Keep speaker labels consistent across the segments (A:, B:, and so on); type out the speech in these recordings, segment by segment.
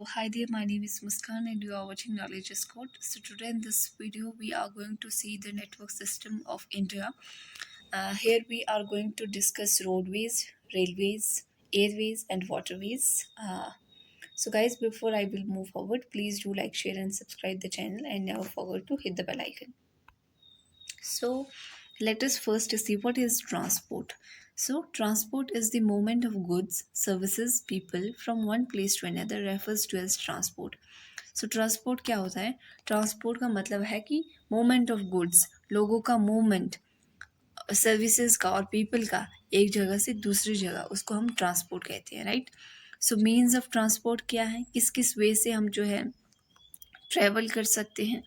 A: Hi there, my name is Muskan and you are watching Knowledge is Code. So today in this video we are going to see the network system of India. Here we are going to discuss roadways, railways, airways and waterways. So guys, before I will move forward, please do like, share and subscribe the channel and never forget to hit the bell icon. So let us first see what is transport. So transport is the movement of goods, services, people from one place to another refers to as transport. So transport क्या होता है? Transport का मतलब है कि movement of goods, लोगों का movement, services का और पीपल का एक जगह से दूसरी जगह, उसको हम ट्रांसपोर्ट कहते हैं, right? So means of transport क्या है, किस किस वे से हम जो है ट्रैवल कर सकते हैं.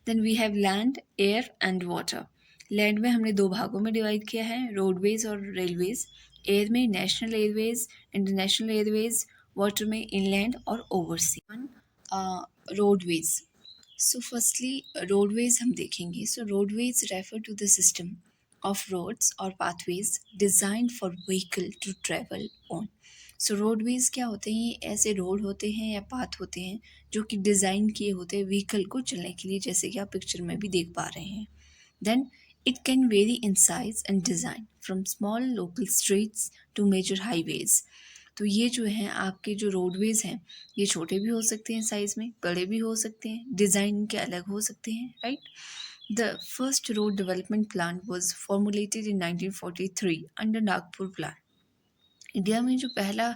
A: Then we have land, air and water. Land में हमने दो भागों में डिवाइड किया है, रोडवेज और रेलवेज. एयर में national airways, international airways. Water में इनलैंड और oversea. Roadways. So firstly roadways हम देखेंगे. So roadways refer to the system of roads और pathways design for vehicle to travel on. So roadways क्या होते हैं? ये ऐसे रोड होते हैं या पाथ होते हैं जो कि डिज़ाइन किए होते हैं व्हीकल को चलने के लिए, जैसे कि आप पिक्चर में भी देख पा रहे हैं. Then it can vary in size and design from small local streets to major highways. तो ये जो हैं आपके जो रोडवेज़ हैं, ये छोटे भी हो सकते हैं साइज़ में, बड़े भी हो सकते हैं, डिज़ाइन के अलग हो सकते हैं, right? The first road development plan was formulated in 1943 under Nagpur plan. India में जो पहला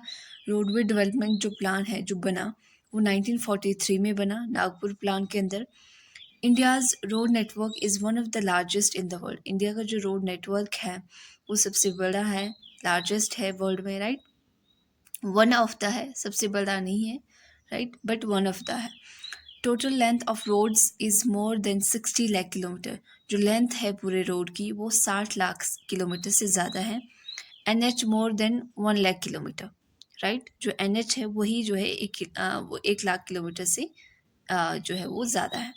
A: रोडवे डेवलपमेंट जो प्लान है जो बना, वो 1943 में बना नागपुर प्लान के अंदर. India's road network is one of the largest in the world. India का जो रोड नेटवर्क है वो सबसे बड़ा है, लार्जेस्ट है वर्ल्ड में, राइट? वन ऑफ द है, सबसे बड़ा नहीं है, right, but one of the है. Total length of roads is more than 60 lakh kilometre. जो लेंथ है पूरे रोड की वो 60 लाख किलोमीटर से ज़्यादा है. NH more than 1 lakh kilometre, right? जो NH है वही जो है वो 1 लाख किलोमीटर से जो है वो ज़्यादा है.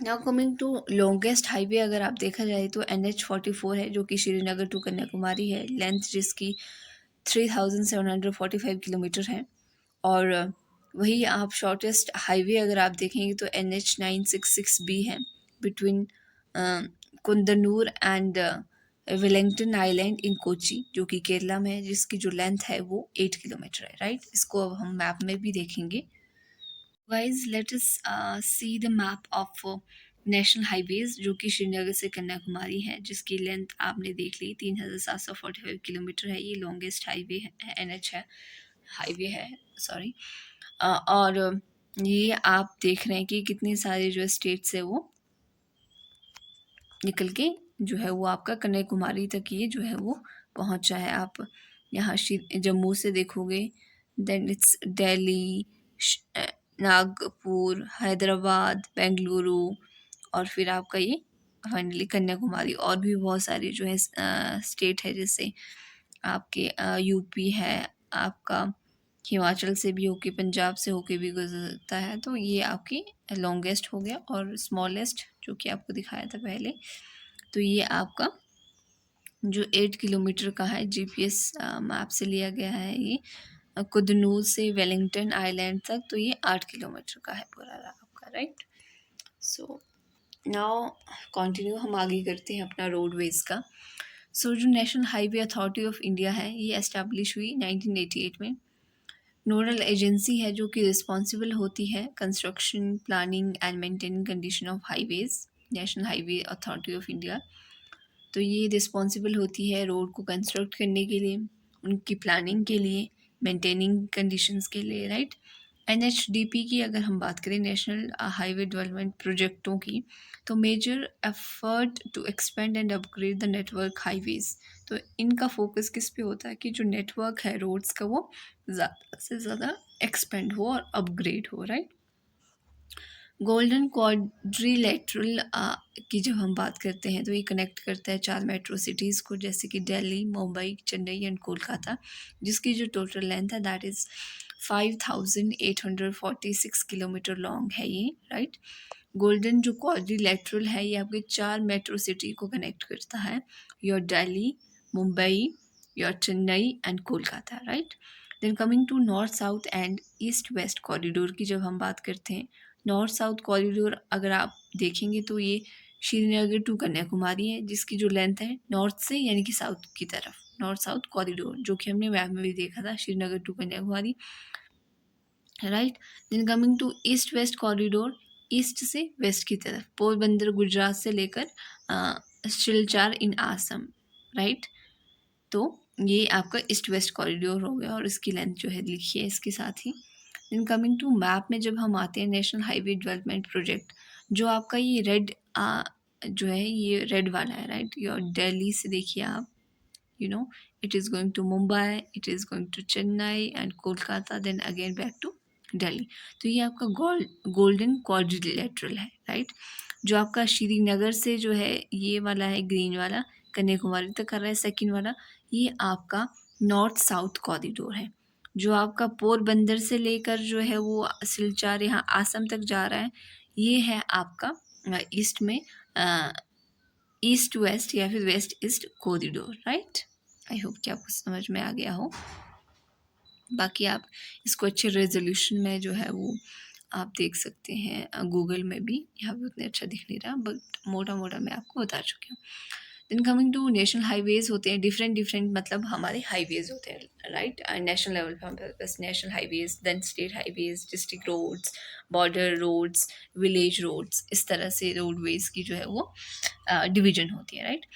A: Now coming to longest highway, अगर आप देखा जाए तो NH44 है जो कि श्रीनगर टू कन्याकुमारी है, लेंथ जिसकी 3745 किलोमीटर है. और वही आप शॉर्टेस्ट हाईवे अगर आप देखेंगे तो NH966B है between Kundanur and Wellington Island in Kochi, जो कि केरला में है, जिसकी जो लेंथ है वो 8 किलोमीटर है, राइट? इसको अब हम मैप में भी देखेंगे. Guys let us see the map of national highways जो कि श्रीनगर से कन्याकुमारी है, जिसकी लेंथ आपने देख ली 3745 किलोमीटर है. ये लॉन्गेस्ट हाईवे है, NH है, हाईवे है, सॉरी. और ये आप देख रहे हैं कि कितने सारे जो स्टेट्स है वो निकल के जो है वो आपका कन्याकुमारी तक ये जो है वो पहुंचा है. आप यहाँ जम्मू से देखोगे, देन इट्स दिल्ली, नागपुर, हैदराबाद, बेंगलुरु, और फिर आपका ये फाइनली कन्याकुमारी. और भी बहुत सारी जो है स्टेट है, जैसे आपके यूपी है, आपका हिमाचल से भी होके, पंजाब से होके भी गुजरता है. तो ये आपकी लॉन्गेस्ट हो गया. और स्मॉलेस्ट जो कि आपको दिखाया था पहले, तो ये आपका जो 8 किलोमीटर का है, GPS मैप से लिया गया है, ये कुदनूर से वेलिंगटन आइलैंड तक, तो ये 8 किलोमीटर का है पूरा आपका, राइट? सो नाउ कंटिन्यू हम आगे करते हैं अपना रोडवेज का. सो जो national highway authority of India है, ये एस्टैब्लिश हुई 1988 में. नोडल एजेंसी है जो कि रिस्पॉन्सिबल होती है construction, planning and maintaining condition of highways, national highway authority of India. तो ये रिस्पॉन्सिबल होती है रोड को कंस्ट्रक्ट करने के लिए, उनकी प्लानिंग के लिए, मेंटेनिंग कंडीशंस के लिए, राइट? NHDP की अगर हम बात करें, नेशनल हाईवे डेवलपमेंट प्रोजेक्टों की, तो major effort to expand and upgrade the network highways. तो इनका फोकस किस पे होता है कि जो नेटवर्क है रोड्स का वो ज़्यादा से ज़्यादा एक्सपेंड हो और अपग्रेड हो, राइट? गोल्डन क्वाड्रिलेटरल की जब हम बात करते हैं तो ये कनेक्ट करता है 4 मेट्रो सिटीज़ को, जैसे कि दिल्ली, मुंबई, चेन्नई एंड कोलकाता, जिसकी जो टोटल लेंथ है दैट इज़ 5846 किलोमीटर लॉन्ग है ये, राइट? गोल्डन जो क्वाड्रिलेटरल है ये आपके 4 मेट्रो सिटी को कनेक्ट करता है, your Delhi, Mumbai, your Chennai and Kolkata, right? Then coming to north south and east west corridor की जब हम बात करते हैं, नॉर्थ साउथ कॉरिडोर अगर आप देखेंगे तो ये श्रीनगर टू कन्याकुमारी है, जिसकी जो लेंथ है नॉर्थ से यानी कि साउथ की तरफ, नॉर्थ साउथ कॉरिडोर, जो कि हमने मैप में भी देखा था, Srinagar to Kanyakumari, right. Then coming to east west corridor, east से वेस्ट की तरफ, पोरबंदर गुजरात से लेकर सिलचार इन आसम, राइट। तो ये आपका ईस्ट वेस्ट कॉरिडोर हो गया और इसकी लेंथ जो है लिखी है इसके साथ ही। देन कमिंग टू मैप में जब हम आते हैं, नेशनल हाईवे डेवलपमेंट प्रोजेक्ट, जो आपका ये रेड जो है ये रेड वाला है, राइट। योर दिल्ली से देखिए आप, you know, it is going to Mumbai, it is going to Chennai and Kolkata, then again back to Delhi. तो ये आपका गोल्डन क्वाड्रिलेटरल है, राइट। जो आपका श्रीनगर से जो है ये वाला है ग्रीन वाला, कन्याकुमारी तक कर रहा है, सेकंड वाला ये आपका नॉर्थ साउथ कॉरिडोर है। जो आपका पोरबंदर से लेकर जो है वो सिलचार यहाँ आसम तक जा रहा है, ये है आपका ईस्ट में ईस्ट वेस्ट या फिर west east corridor, right. I hope कि आपको समझ में आ गया हो। बाकी आप इसको अच्छे रेजोल्यूशन में जो है वो आप देख सकते हैं गूगल में भी, यहाँ पे उतने अच्छा दिख नहीं रहा बट मोटा मोटा मैं आपको बता चुकी हूँ। Then coming to national highways होते हैं, डिफरेंट मतलब हमारे हाईवेज होते हैं, राइट। नेशनल लेवल पे हमारे पास national highways, then state highways, district roads, border roads, village roads, इस तरह से रोडवेज की जो है वो डिवीजन होती है, राइट।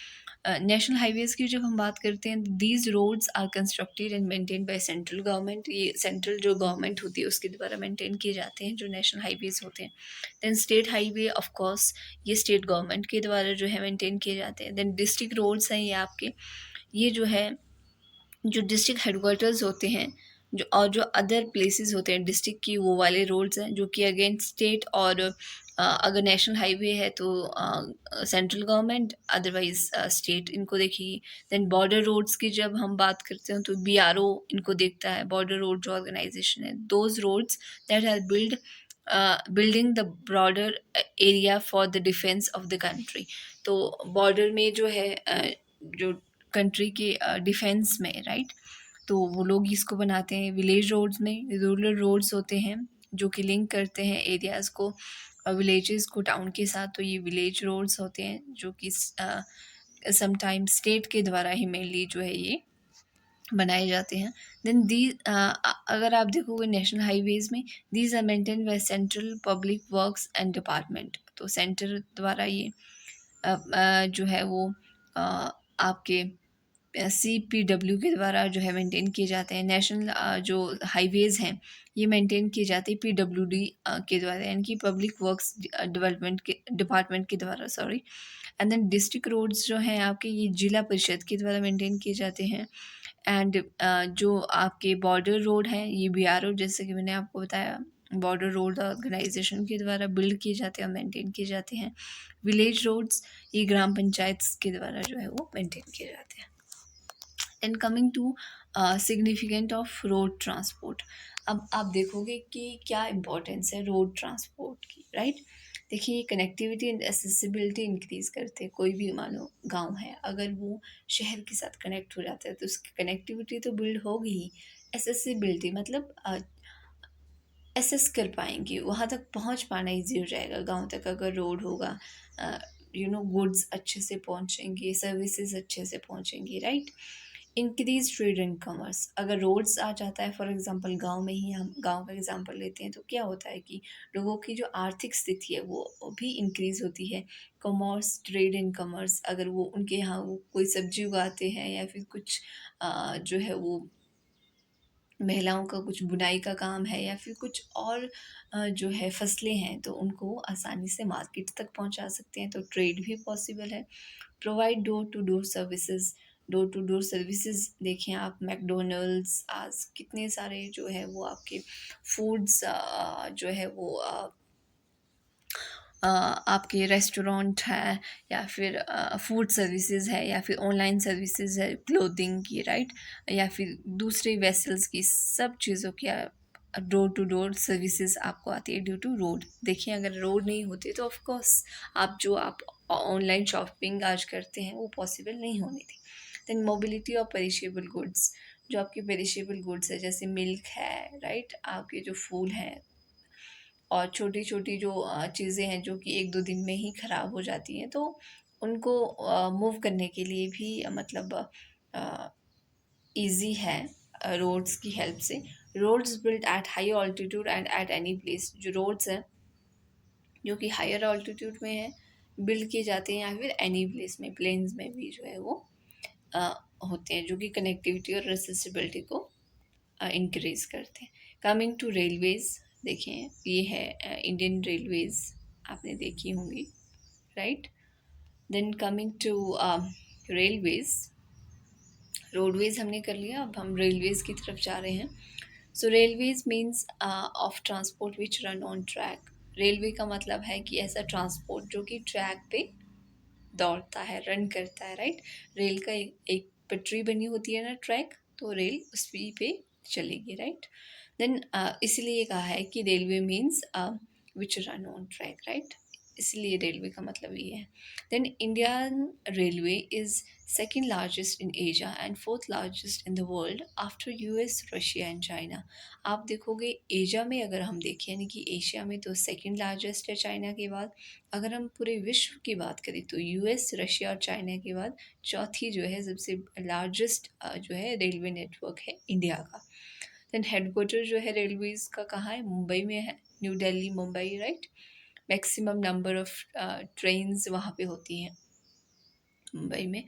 A: नेशनल हाईवेज की जब हम बात करते हैं, these roads are constructed and maintain by central government, ये सेंट्रल जो गवर्नमेंट होती है उसके द्वारा मेंटेन किए जाते हैं जो नेशनल हाईवेज होते हैं। Then state highway of course ये स्टेट गवर्नमेंट के द्वारा जो है मेंटेन किए जाते हैं। देन डिस्ट्रिक्ट रोड्स हैं ये आपके, ये जो है जो डिस्ट्रिक्ट हेडक्वार्टर्स होते हैं जो और जो अदर प्लेसेस होते हैं डिस्ट्रिक्ट की, वो वाले रोड्स हैं जो कि अगेन स्टेट और अगर नेशनल हाईवे है तो सेंट्रल गवर्नमेंट, अदरवाइज स्टेट इनको देखेगी। देन बॉर्डर रोड्स की जब हम बात करते हैं तो BRO इनको देखता है, बॉर्डर रोड जो ऑर्गेनाइजेशन है, those roads that are building the border area for the defence of the country. तो बॉर्डर में जो है जो कंट्री के डिफेंस में, राइट, तो वो लोग इसको बनाते हैं। विलेज रोड्स में रूरल रोड्स होते हैं जो कि लिंक करते हैं एरियाज़ को, विलेजेस को टाउन के साथ, तो ये विलेज रोड्स होते हैं जो कि समटाइम स्टेट के द्वारा ही मेनली जो है ये बनाए जाते हैं। देन दी अगर आप देखोगे नेशनल हाईवेज में, these are maintain by central public works and department, तो सेंटर द्वारा ये जो है वो आपके CPW के द्वारा जो है मेंटेन किए जाते हैं। नेशनल जो हाईवेज़ हैं ये मेंटेन किए जाते हैं PWD के द्वारा, यानी कि पब्लिक वर्क्स डेवलपमेंट के डिपार्टमेंट के द्वारा, sorry. And then district roads जो हैं आपके ये जिला परिषद के द्वारा मेंटेन किए जाते हैं। एंड जो आपके बॉर्डर रोड हैं ये BRO, जैसे कि मैंने आपको बताया, बॉर्डर रोड ऑर्गेनाइजेशन के द्वारा बिल्ड किए जाते हैं और मेंटेन किए जाते हैं। विलेज रोड्स ये ग्राम पंचायत के द्वारा जो है वो मेंटेन किए जाते हैं। And coming to significant of road transport, अब आप देखोगे कि क्या इम्पोर्टेंस है रोड ट्रांसपोर्ट की, राइट। देखिए कनेक्टिविटी एंड एसेसिबिलिटी इंक्रीज करते हैं। कोई भी मानो गांव है, अगर वो शहर के साथ कनेक्ट हो जाता है तो उसकी कनेक्टिविटी तो बिल्ड होगी ही, एसेसिबिलिटी मतलब एसेस कर पाएंगे, वहाँ तक पहुँच पाना ईजी हो जाएगा गांव तक अगर रोड होगा। गुड्स अच्छे से पहुँचेंगे, सर्विसेज अच्छे से पहुँचेंगी, right. Increase trade and commerce, अगर रोड्स आ जाता है, फॉर एग्जांपल गांव में ही हम गांव का एग्जांपल लेते हैं, तो क्या होता है कि लोगों की जो आर्थिक स्थिति है वो भी इंक्रीज होती है। कॉमर्स, ट्रेड एंड कॉमर्स, अगर वो उनके यहाँ वो कोई सब्जी उगाते हैं या फिर कुछ जो है वो महिलाओं का कुछ बुनाई का काम है या फिर कुछ और जो है फसलें हैं, तो उनको आसानी से मार्केट तक पहुंचा सकते हैं, तो ट्रेड भी पॉसिबल है। Provide door to door services, door to door services देखें आप, मैकडोनल्ड्स आज कितने सारे जो है वो आपके फूड्स जो है वो आपके रेस्टोरेंट है या फिर फूड सर्विसेज है या फिर ऑनलाइन सर्विसेज है क्लोथिंग की, राइट, या फिर दूसरे वेसल्स की, सब चीज़ों की डोर टू डोर सर्विसेज आपको आती है ड्यू टू रोड। देखिए अगर रोड नहीं होती तो ऑफकोर्स आप ऑनलाइन शॉपिंग आज करते हैं वो पॉसिबल नहीं होनी थी। Then mobility of perishable goods, जो आपके पेरिशेबल गुड्स है जैसे मिल्क है, राइट, आपके जो फूल हैं और छोटी छोटी जो चीज़ें हैं जो कि एक दो दिन में ही ख़राब हो जाती हैं, तो उनको मूव करने के लिए भी मतलब ईजी है रोड्स की हेल्प से। Roads build at high altitude and at any place, जो रोड्स हैं जो कि हायर ऑल्टीट्यूड में है, बिल्ड किए जाते हैं, या फिर एनी प्लेस में, प्लेन्स में भी जो है वो अ, होते हैं, जो कि कनेक्टिविटी और रेसिसिबिलिटी को इंक्रीज करते हैं। कमिंग टू रेलवेज, देखें ये है इंडियन रेलवेज, आपने देखी होंगी, right. Then coming to railways, roadways हमने कर लिया, अब हम रेलवेज की तरफ जा रहे हैं। So railways means of transport which run on track. Railway का मतलब है कि ऐसा ट्रांसपोर्ट जो कि ट्रैक पे दौड़ता है, रन करता है, राइट। रेल का एक पटरी बनी होती है ना, ट्रैक, तो रेल उसी पे चलेगी, राइट। देन इसलिए कहा है कि railway means which run on track, right, इसलिए रेलवे का मतलब ये है। Then Indian railway is second largest in Asia and fourth largest in the world after US, Russia and China. आप देखोगे एशिया में अगर हम देखें, यानी कि एशिया में तो सेकेंड लार्जेस्ट है चाइना के बाद। अगर हम पूरे विश्व की बात करें तो यूएस, रशिया और चाइना के बाद चौथी जो है सबसे लार्जेस्ट जो है रेलवे नेटवर्क है इंडिया का। देन हेडक्वार्टर जो है रेलवेज का कहाँ है, मुंबई में है, New Delhi, Mumbai, right. Maximum number of trains वहाँ पे होती हैं मुंबई में।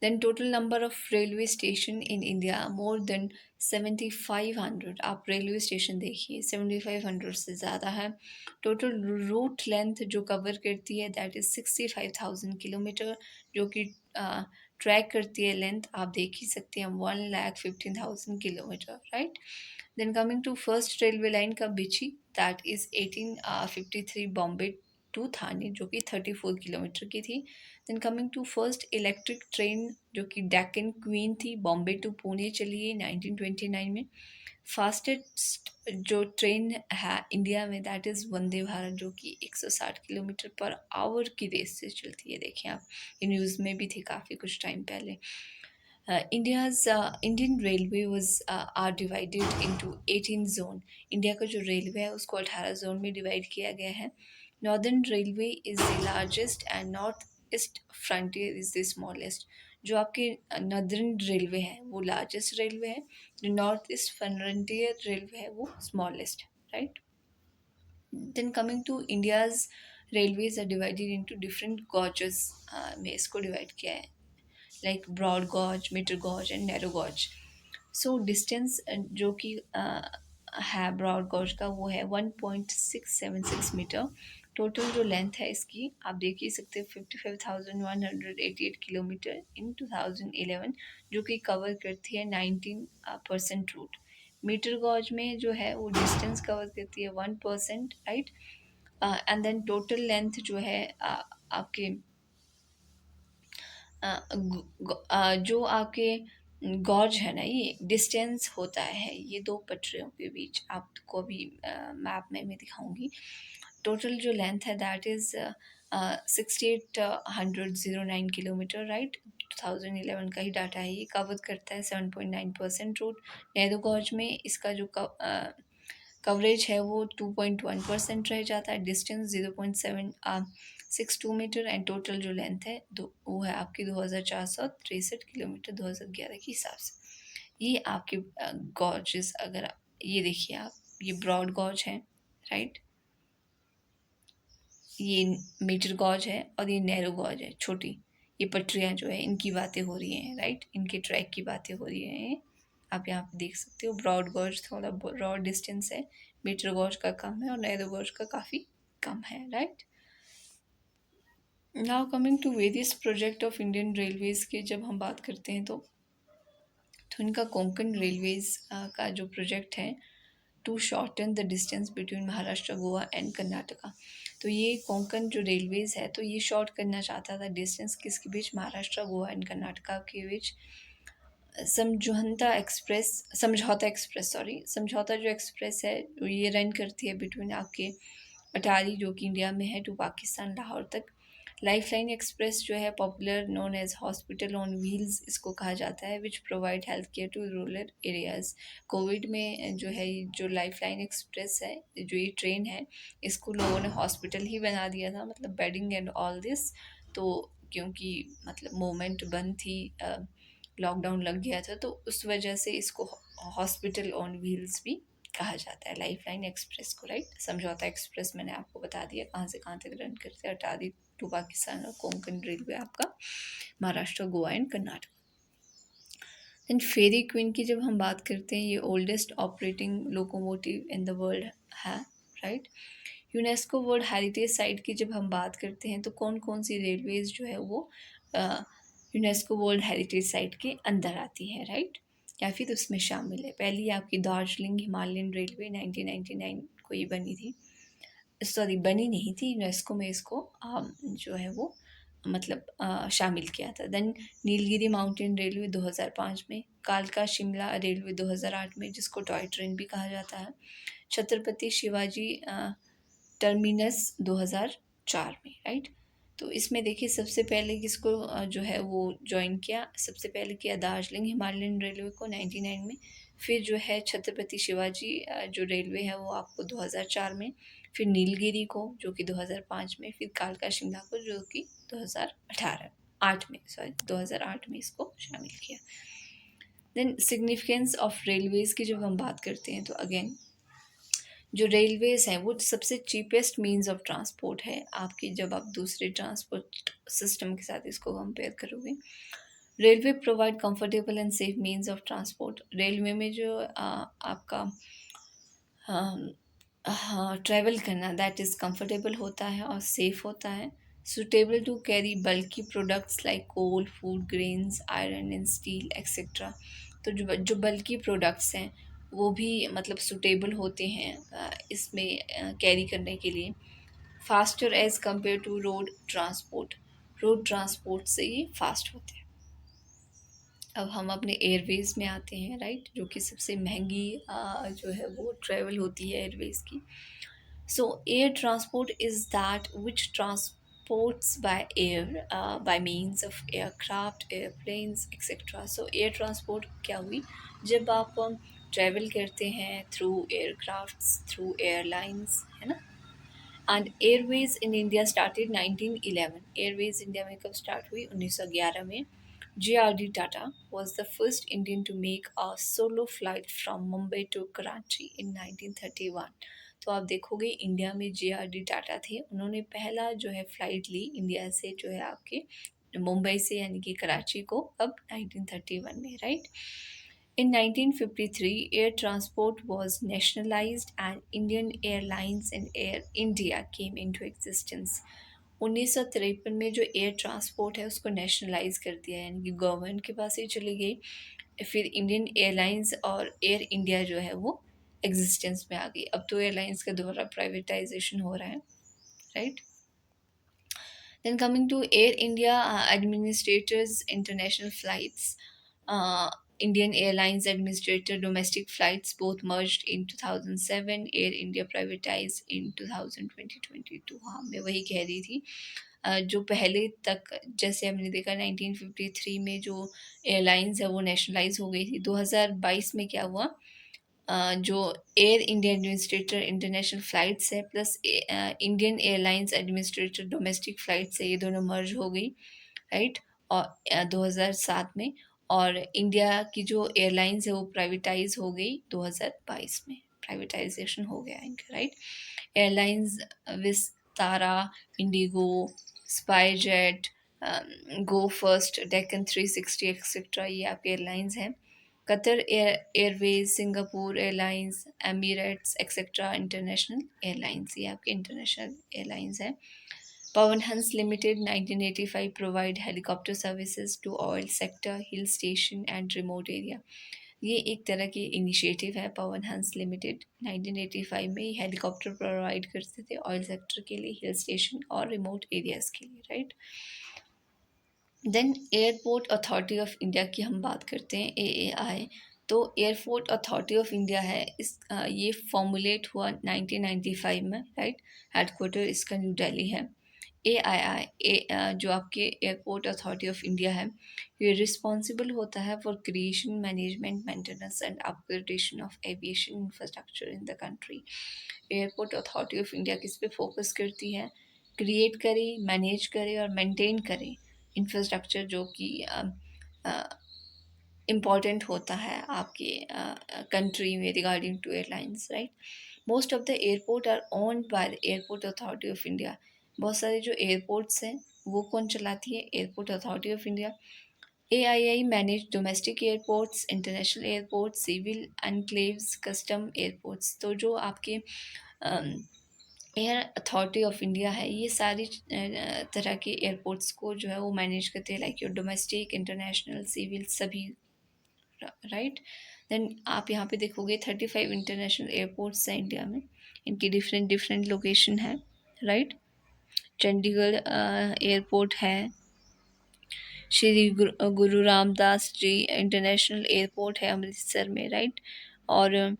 A: Then total number of railway station in India more than 7500। आप रेलवे स्टेशन देखिए, 7500 से ज़्यादा है। टोटल रूट लेंथ जो कवर करती है दैट इज़ 65,000 किलोमीटर, जो कि ट्रैक करती है लेंथ, आप देख ही सकते हैं, 1,15,000 kilometre, right. Then coming to first railway line का बिची, that is 1853 Bombay to Thane, जो कि 34 किलोमीटर की थी। Then coming to first electric train जो कि डेक्कन क्वीन थी, बॉम्बे टू पुणे चली है 1929 में। फास्टेस्ट जो ट्रेन है इंडिया में दैट इज़ वंदे भारत, जो कि 160 किलोमीटर पर आवर की रेस से चलती है। देखें आप, ये न्यूज़ में भी थी काफ़ी कुछ टाइम पहले। Indian railway was are divided into 18 zone. India का जो रेलवे है उसको 18 जोन में डिवाइड किया गया है। Northern railway is the largest and north east frontier is the smallest. जो आपके नॉर्दर्न रेलवे है वो लार्जेस्ट रेलवे है, जो नॉर्थ ईस्ट फ्रंटियर रेलवे है वो smallest, right. Then coming to India's railways are divided into different gauges में इसको डिवाइड किया है, like broad gauge, middle gauge and narrow gauge. So distance जो कि है ब्रॉड गॉज का वो है 1.676 मीटर। टोटल जो लेंथ है इसकी आप देख ही सकते हैं 55,188 किलोमीटर इन 2011, जो कि कवर करती है 19% रूट। मीटर गॉज में जो है वो डिस्टेंस कवर करती है 1%, right. And then total length जो है आपके जो आपके गॉज है ना, ये डिस्टेंस होता है ये दो पटरियों के बीच, आपको अभी मैप में मैं दिखाऊंगी। टोटल जो लेंथ है दैट इज़ 6809 किलोमीटर, राइट। 2011 का ही डाटा है, ये कवर करता है 7.9% रूट। नैरो गॉज में इसका जो कवरेज है वो 2.1% रह जाता है, डिस्टेंस 0.762 मीटर, एंड टोटल जो लेंथ है वो है आपकी 2,463 किलोमीटर 2011 के हिसाब से। ये आपके गॉजेस, अगर ये देखिए आप, ये ब्रॉड गॉज है, राइट, ये मीटर गॉज है और ये नैरो गॉज है, छोटी। ये पटरियाँ जो है इनकी बातें हो रही हैं, राइट, इनके ट्रैक की बातें हो रही हैं। आप यहाँ पे देख सकते हो ब्रॉड गॉज थोड़ा ब्रॉड डिस्टेंस है, मीटर गॉज का कम है और नैरो गॉज का काफ़ी कम है, right. Now coming to various project of Indian railways के जब हम बात करते हैं तो इनका कोंकण रेलवेज़ का जो प्रोजेक्ट है to shorten the distance between Maharashtra, Goa and Karnataka. तो ये कोंकण जो रेलवेज़ है तो ये शॉर्ट करना चाहता था डिस्टेंस किसके बीच, महाराष्ट्र, गोवा एंड कर्नाटका के बीच। समझौता एक्सप्रेस, समझौता जो एक्सप्रेस है ये रन करती है बिटवीन आपके अटारी जो कि इंडिया में है टू पाकिस्तान, लाहौर तक। लाइफलाइन एक्सप्रेस जो है popular known as hospital on wheels इसको कहा जाता है, which provide health care to rural areas. COVID में जो है जो लाइफलाइन एक्सप्रेस है, जो ये ट्रेन है, इसको लोगों ने हॉस्पिटल ही बना दिया था, मतलब बेडिंग एंड ऑल दिस। तो क्योंकि मतलब मूवमेंट बंद थी, लॉकडाउन लग गया था, तो उस वजह से इसको हॉस्पिटल ऑन व्हील्स भी कहा जाता है, लाइफलाइन एक्सप्रेस को, राइट। समझौता एक्सप्रेस मैंने आपको बता दिया कहाँ से कहाँ तक रन करते हैं, अटारी टू पाकिस्तान और कोंकण रेलवे आपका Maharashtra, Goa and Karnataka. Then Fairy Queen की जब हम बात करते हैं, ये oldest operating locomotive in the world है, right. UNESCO world heritage site की जब हम बात करते हैं तो कौन कौन सी रेलवेज जो है वो यूनेस्को वर्ल्ड हेरिटेज साइट के अंदर आती है, राइट, या फिर उसमें शामिल है। पहली आपकी दार्जिलिंग हिमालयन रेलवे 1999 को ये बनी थी, सॉरी बनी नहीं थी, यूनेस्को में इसको जो है वो मतलब शामिल किया था। देन नीलगिरी माउंटेन रेलवे 2005 में, कालका शिमला रेलवे 2008 में, जिसको टॉय ट्रेन भी कहा जाता है, छत्रपति शिवाजी टर्मिनस 2004 में, राइट। तो इसमें देखिए सबसे पहले किसको जो है वो ज्वाइन किया, सबसे पहले किया दार्जिलिंग हिमालयन रेलवे को 99 में, फिर जो है छत्रपति शिवाजी जो रेलवे है वो आपको 2004 में, फिर नीलगिरी को जो कि 2005 में, फिर कालका शिमला को जो कि 2018 8 में, सॉरी 2008 में इसको शामिल किया। देन सिग्निफिकेंस ऑफ रेलवेज़ की जब हम बात करते हैं तो अगेन जो रेलवेज़ हैं वो सबसे चीपेस्ट मीन्स ऑफ ट्रांसपोर्ट है आपकी, जब आप दूसरे ट्रांसपोर्ट सिस्टम के साथ इसको कंपेयर करोगे। Railway provide comfortable and safe means of transport. Railway में जो आपका हाँ ट्रैवल करना दैट इज़ कंफर्टेबल होता है और सेफ होता है। Suitable to carry bulky products like coal, food, grains, iron and steel etcetera. तो जो बल्कि प्रोडक्ट्स हैं वो भी मतलब सुटेबल होते हैं इसमें कैरी करने के लिए। Faster as compare to road transport से ये फास्ट होते हैं। अब हम अपने एयरवेज़ में आते हैं, राइट, जो कि सबसे महंगी जो है वो ट्रैवल होती है एयरवेज़ की। So air transport is that which transports by air by means of aircraft, airplanes, etc. So air transport क्या हुई, जब आप ट्रैवल करते हैं थ्रू एयरक्राफ्ट्स, थ्रू एयरलाइंस, है ना। And Airways in India started 1911। Airways India में कब स्टार्ट हुई, 1911 में। JRD Tata was the first Indian to make a solo flight from Mumbai to Karachi in 1931। तो आप देखोगे इंडिया में JRD टाटा थे, उन्होंने पहला जो है फ्लाइट ली इंडिया से जो है आपके मुंबई से यानी कि कराची को, अब 1931 में, right. In 1953, air transport was nationalized and Indian Airlines and Air India came into existence। 1953 में जो एयर ट्रांसपोर्ट है उसको नेशनलाइज कर दिया, यानी कि गवर्नमेंट के पास ही चली गई। फिर इंडियन एयरलाइंस और एयर इंडिया जो है वो एग्जिस्टेंस में आ गई। अब तो एयरलाइंस का दोबारा प्राइवेटाइजेशन हो रहा है, right. Then coming to Air India administrators international flights, Indian Airlines administrator domestic flights both merged in 2007, Air India privatized in 2022। हाँ मैं वही कह रही थी, जो पहले तक जैसे हमने देखा 1953 में जो एयरलाइंस है वो नेशनलाइज हो गई थी। 2022 में क्या हुआ, जो Air India administrator international flights है plus Indian Airlines administrator domestic flights है, ये दोनों मर्ज हो गई, राइट। और 2007 में, और इंडिया की जो एयरलाइंस है वो प्राइवेटाइज हो गई 2022 में, प्राइवेटाइजेशन हो गया इनका, right. Airlines Vistara, IndiGo, SpiceJet, Go First, Deccan 360 etcetera, ये आपके एयरलाइंस हैं। Qatar Airways, Singapore Airlines, Emirates etcetera international airlines, ये आपके इंटरनेशनल एयरलाइंस हैं। Pawan Hans limited 1985 provide helicopter services to oil sector, hill station and remote area. ये एक तरह की इनिशिएटिव है पवन हंस लिमिटेड, 1985 में हेलीकॉप्टर प्रोवाइड करते थे ऑयल सेक्टर के लिए, हिल स्टेशन और रिमोट एरियाज़ के लिए, राइट। Then airport authority of India की हम बात करते हैं, AAI। तो एयरपोर्ट अथॉरिटी ऑफ इंडिया है, ये फॉर्मुलेट हुआ 1995 में, राइट। हेडक्वार्टर इसका न्यू दिल्ली है। AII जो आपके एयरपोर्ट अथॉरिटी ऑफ इंडिया है, ये रिस्पॉन्सिबल होता है for creation, management, maintenance and upgradation of aviation infrastructure in the country. Airport authority of India किस पे फोकस करती है? क्रिएट करे, मैनेज करे और मेंटेन करे इंफ्रास्ट्रक्चर जो कि इम्पॉर्टेंट होता है आपके कंट्री में regarding to airlines, right. Most of the airport are owned by the airport authority of India. बहुत सारे जो एयरपोर्ट्स हैं वो कौन चलाती है? Airport authority of India. AII manage domestic airports, international airports, civil enclaves, custom airports. तो जो आपके एयर अथॉरिटी ऑफ इंडिया है, ये सारी तरह के एयरपोर्ट्स को जो है वो मैनेज करते हैं, like your domestic, international, civil, सभी, राइट। देन आप यहाँ पे देखोगे 35 इंटरनेशनल एयरपोर्ट्स हैं इंडिया में। इनकी डिफरेंट डिफरेंट लोकेशन है, राइट। चंडीगढ़ एयरपोर्ट है, श्री गुरु रामदास जी इंटरनेशनल एयरपोर्ट है अमृतसर में, राइट। और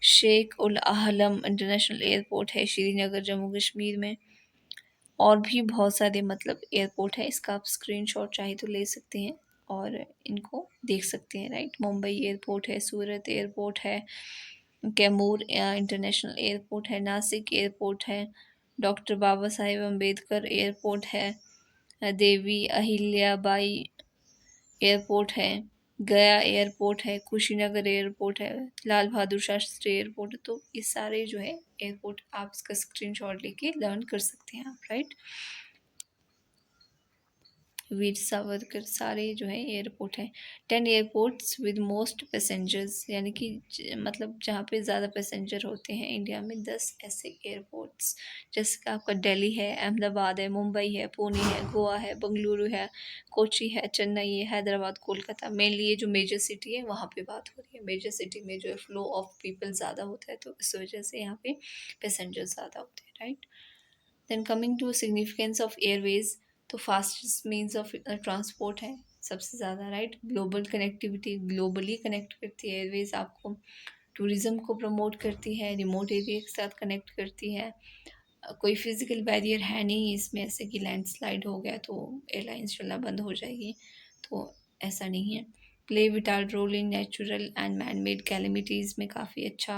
A: शेख उल आलम इंटरनेशनल एयरपोर्ट है श्रीनगर जम्मू कश्मीर में। और भी बहुत सारे मतलब एयरपोर्ट है, इसका आप स्क्रीनशॉट चाहे तो ले सकते हैं और इनको देख सकते हैं, राइट। मुंबई एयरपोर्ट है, सूरत एयरपोर्ट है, कैमूर इंटरनेशनल एयरपोर्ट है, नासिक एयरपोर्ट है, डॉक्टर बाबा साहेब अम्बेडकर एयरपोर्ट है, देवी अहिल्याबाई एयरपोर्ट है, गया एयरपोर्ट है, कुशीनगर एयरपोर्ट है, लाल बहादुर शास्त्री एयरपोर्ट है। तो ये सारे जो है एयरपोर्ट आप इसका स्क्रीनशॉट लेके लर्न कर सकते हैं आप, राइट। वीर सावरकर सारे जो है एयरपोर्ट हैं। 10 एयरपोर्ट्स विद मोस्ट पैसेंजर्स, यानी कि मतलब जहाँ पे ज़्यादा पैसेंजर होते हैं इंडिया में, 10 ऐसे एयरपोर्ट्स, जैसे कि आपका दिल्ली है, अहमदाबाद है, मुंबई है, पुणे है, गोवा है, बेंगलुरु है, कोची है, चेन्नई है, हैदराबाद, कोलकाता। मेनली ये जो मेजर सिटी है वहाँ पे बात हो रही है। मेजर सिटी में जो है फ्लो ऑफ पीपल ज़्यादा होता है, तो इस वजह से यहाँ पे पैसेंजर ज़्यादा होते हैं, right. Then coming to significance of airways, तो फास्टेस्ट मीन्स ऑफ ट्रांसपोर्ट है सबसे ज़्यादा, right. Global connectivity, globally connect करती है एयरवेज आपको। टूरिज़्म को प्रमोट करती है, रिमोट एरिया के साथ कनेक्ट करती है। कोई फिज़िकल बैरियर है नहीं इसमें, ऐसे कि लैंडस्लाइड हो गया तो एयरलाइंस चलना बंद हो जाएगी, तो ऐसा नहीं है। Play vital role in natural and man made calamities में काफ़ी अच्छा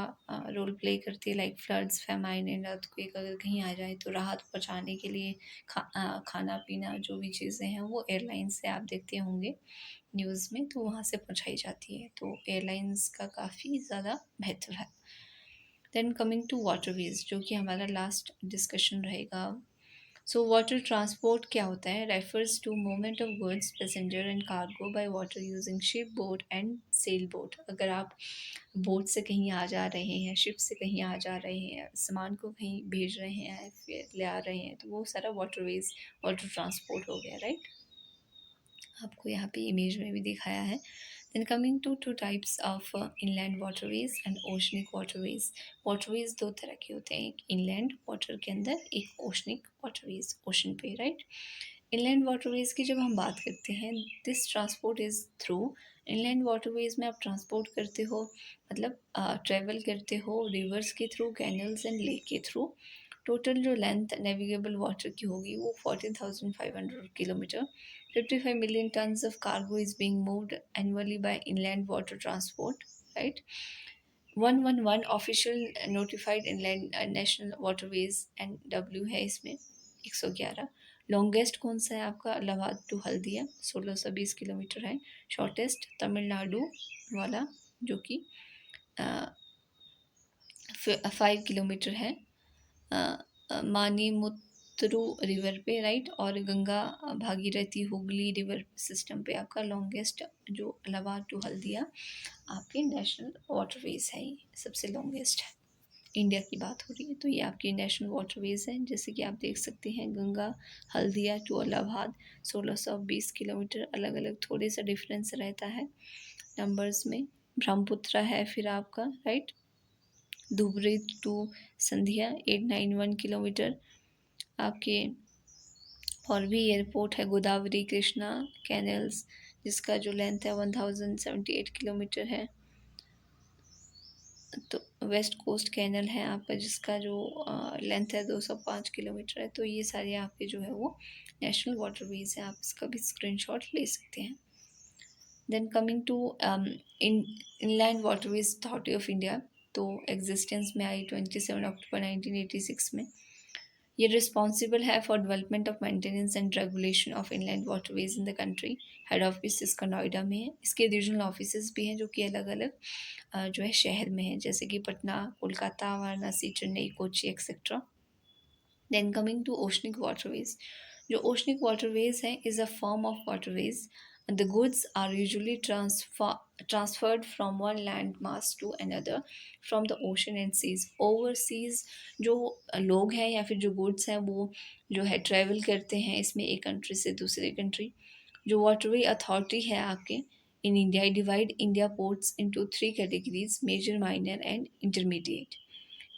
A: रोल प्ले करती है, like floods, famine and earthquake. अगर कहीं आ जाए तो राहत पहुंचाने के लिए खाना पीना जो भी चीज़ें हैं वो एयरलाइंस से आप देखते होंगे न्यूज़ में, तो वहाँ से पहुंचाई जाती है। तो एयरलाइंस का काफ़ी ज़्यादा महत्व है। देन कमिंग टू वाटरवेज, जो कि हमारा लास्ट डिस्कशन रहेगा। सो वाटर ट्रांसपोर्ट क्या होता है? Refers to movement of goods, passenger and cargo by water using ship, boat and sail boat. अगर आप बोट से कहीं आ जा रहे हैं, शिप से कहीं आ जा रहे हैं, सामान को कहीं भेज रहे हैं, फिर ले आ रहे हैं, तो वो सारा वाटरवेज, वाटर ट्रांसपोर्ट हो गया, राइट। आपको यहाँ पे इमेज में भी दिखाया है। Then coming to two types of inland waterways and oceanic waterways. Waterways दो तरह के होते हैं, एक इनलैंड वाटर के अंदर, एक ओशनिक वाटरवेज ओशन पे, राइट। इनलैंड वाटरवेज की जब हम बात करते हैं, this transport is through. Inland waterways में आप ट्रांसपोर्ट करते हो, मतलब ट्रेवल करते हो रिवर्स के थ्रू, कैनल्स एंड लेक के थ्रू। टोटल जो लेंथ नेविगेबल वाटर की होगी वो 14,500 kilometre. 55 million tons of cargo is being moved annually by inland water transport, right? 111 official notified inland national waterways and W है इसमें 111। Longest कौन सा है आपका? इलाहाबाद टू हल्दिया 1620 किलोमीटर है। शॉर्टेस्ट तमिलनाडु वाला जो कि 5 किलोमीटर है, मानीमुत्तरू रिवर पे, राइट। और गंगा भागीरथी हुगली रिवर सिस्टम पे आपका लॉन्गेस्ट जो इलाहाबाद टू हल्दिया आपके नेशनल वाटरवेज है, ये सबसे लॉन्गेस्ट है। इंडिया की बात हो रही है तो ये आपकी नेशनल वाटरवेज हैं, जैसे कि आप देख सकते हैं गंगा हल्दिया टू इलाहाबाद 1620 किलोमीटर। अलग अलग थोड़े सा डिफरेंस रहता है नंबर्स में। ब्रह्मपुत्रा है फिर आपका, right. Dhubri to Sadiya 891 kilometre आपके। और भी एयरपोर्ट है गोदावरी कृष्णा कैनल्स, जिसका जो लेंथ है 1078 किलोमीटर है। तो वेस्ट कोस्ट कैनल है आपका, जिसका जो लेंथ है 205 किलोमीटर है। तो ये सारे आपके जो है वो नेशनल वाटरवेज हैं, आप इसका भी स्क्रीनशॉट ले सकते हैं। Then coming to in inland waterways authority of India, तो एग्जिस्टेंस में आई 27 अक्टूबर 1986 में। ये रिस्पॉन्सिबल है for development of maintenance and regulation of inland waterways in the country. Head office इसका नोएडा में है। इसके रीजनल ऑफिस भी हैं जो कि अलग अलग जो है शहर में है, जैसे कि Patna, Kolkata, Varanasi, Chennai, Kochi etcetera. Then coming to oceanic waterways, जो ओशनिक वाटरवेज है is a form of waterways. The goods are usually transferred from one land mass to another from the ocean and seas. Overseas जो लोग हैं या फिर जो गुड्स हैं वो जो है ट्रेवल करते हैं इसमें एक कंट्री से दूसरे कंट्री। जो वाटरवे अथॉरिटी है आपके in India, divide India ports into three categories: major, minor and intermediate.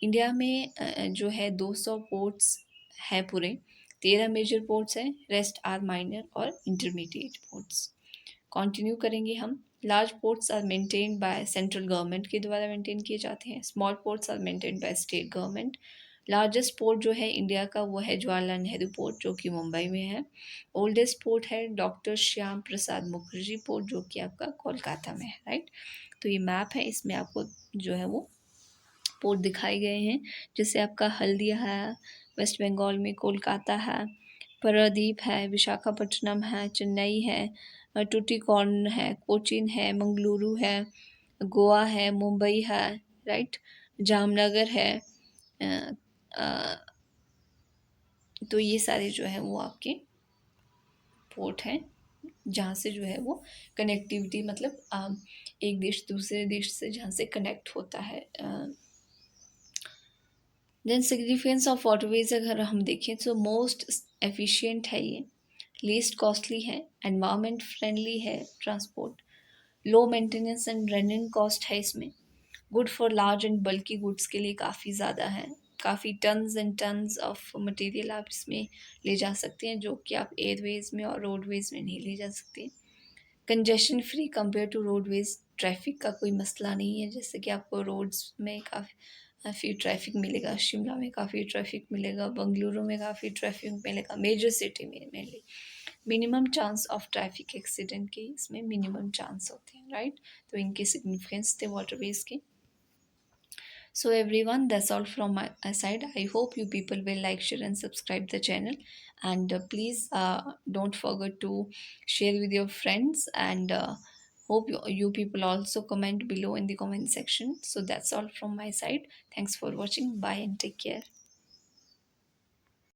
A: India में जो है 200 पोर्ट्स है पूरे। 13 मेजर पोर्ट्स हैं, रेस्ट आर माइनर और इंटरमीडिएट पोर्ट्स। कंटिन्यू करेंगे हम। Large ports are maintained by central government के द्वारा मेंटेन किए जाते हैं। Small ports are maintained by state government. Largest port जो है इंडिया का वो है जवाहरलाल नेहरू पोर्ट, जो कि मुंबई में है। ओल्डेस्ट पोर्ट है डॉक्टर श्याम प्रसाद मुखर्जी पोर्ट, जो कि आपका कोलकाता में है, राइट। तो ये मैप है, इसमें आपको जो है वो पोर्ट दिखाए गए हैं, जैसे आपका हल्दिया है वेस्ट बंगाल में, कोलकाता है, पारादीप है, विशाखापट्टनम है, चेन्नई है, टूटिकोरिन है, कोचीन है, मंगलुरु है, गोवा है, मुंबई है, राइट, जामनगर है। अ, अ, तो ये सारे जो है वो आपके पोर्ट हैं, जहाँ से जो है वो कनेक्टिविटी, मतलब एक देश दूसरे देश से जहाँ से कनेक्ट होता है। देन सिग्निफिकेंस ऑफ वाटरवेज अगर हम देखें तो मोस्ट एफिशिएंट है ये, लीस्ट कॉस्टली है, एनवायरनमेंट फ्रेंडली है transport, low maintenance and running cost है इसमें, good for large and bulky goods के लिए काफ़ी ज़्यादा है, काफ़ी tons and tons of material आप इसमें ले जा सकते हैं, जो कि आप एयरवेज में और रोडवेज में नहीं ले जा सकते। Congestion free compare to roadways, traffic का कोई मसला नहीं है, जैसे कि आपको रोड्स में काफ़ी ट्रैफिक मिलेगा, शिमला में काफ़ी ट्रैफिक मिलेगा, बेंगलुरु में काफ़ी ट्रैफिक मिलेगा, मेजर सिटी में mainly. Minimum chance of traffic accident के इसमें मिनिमम चांस होते हैं, राइट। तो इनके सिग्निफिकेंस थे वाटरवेज के। So everyone, that's all from my side. I hope you people will like, share and subscribe the channel, and please don't forget to share with your friends, and hope you people also comment below in the comment section. So that's all from my side. Thanks for watching. Bye and take care.